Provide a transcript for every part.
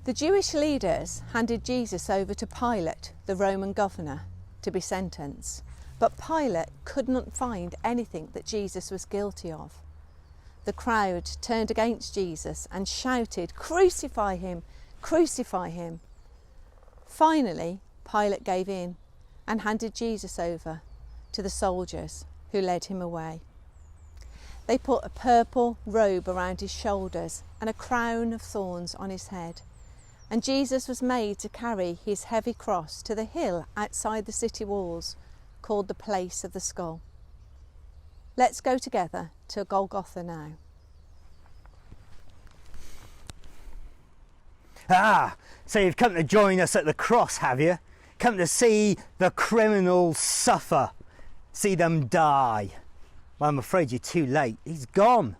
The Jewish leaders handed Jesus over to Pilate, the Roman governor, to be sentenced, but Pilate could not find anything that Jesus was guilty of. The crowd turned against Jesus and shouted, "Crucify him! Crucify him!" Finally, Pilate gave in and handed Jesus over to the soldiers who led him away. They put a purple robe around his shoulders and a crown of thorns on his head. And Jesus was made to carry his heavy cross to the hill outside the city walls, called the Place of the Skull. Let's go together to Golgotha now. So you've come to join us at the cross, have you? Come to see the criminals suffer, see them die. Well, I'm afraid you're too late. He's gone.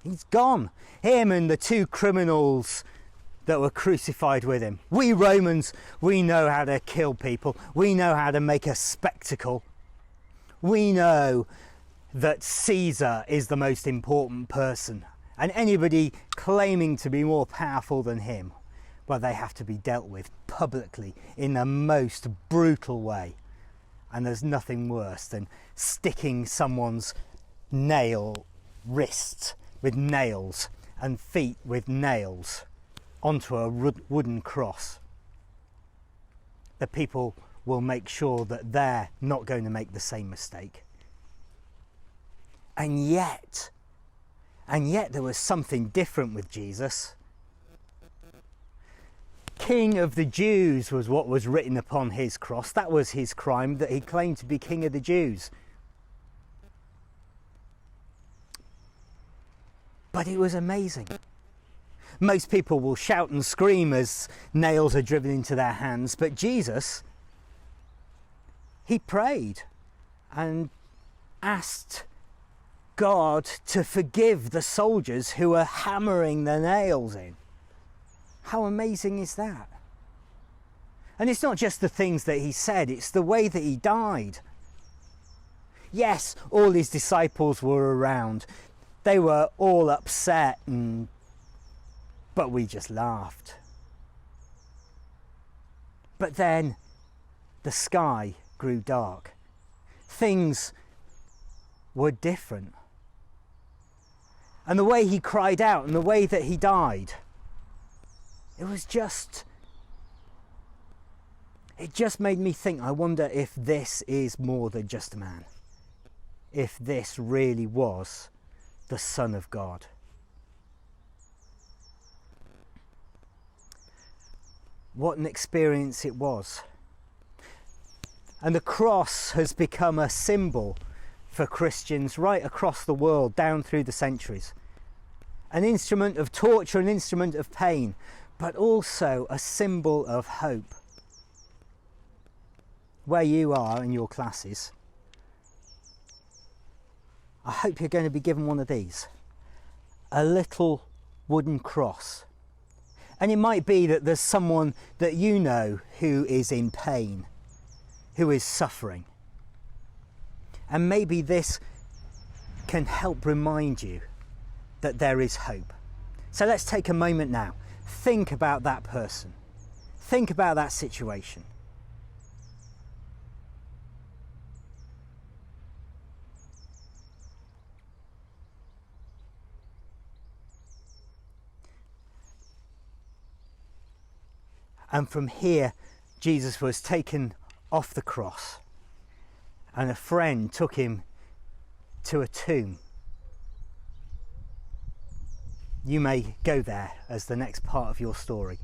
He's gone. Him and the two criminals that were crucified with him. We Romans, we know how to kill people. We know how to make a spectacle. We know that Caesar is the most important person, and anybody claiming to be more powerful than him, well, they have to be dealt with publicly in the most brutal way. And there's nothing worse than sticking someone's wrists with nails and feet with nails onto a wooden cross. The people will make sure that they're not going to make the same mistake. And yet there was something different with Jesus. King of the Jews was what was written upon his cross. That was his crime, that he claimed to be King of the Jews. But it was amazing. Most people will shout and scream as nails are driven into their hands, but Jesus, he prayed and asked God to forgive the soldiers who were hammering the nails in. How amazing is that? And it's not just the things that he said, it's the way that he died. Yes, all his disciples were around. They were all upset, but we just laughed. But then the sky grew dark. Things were different. And the way he cried out and the way that he died, it just made me think, I wonder if this is more than just a man. If this really was the Son of God. What an experience it was. And the cross has become a symbol for Christians right across the world, down through the centuries. An instrument of torture, an instrument of pain, but also a symbol of hope. Where you are in your classes, I hope you're going to be given one of these. A little wooden cross. And it might be that there's someone that you know who is in pain, who is suffering. And maybe this can help remind you that there is hope. So let's take a moment now. Think about that person. Think about that situation. And from here, Jesus was taken off the cross, and a friend took him to a tomb. You may go there as the next part of your story.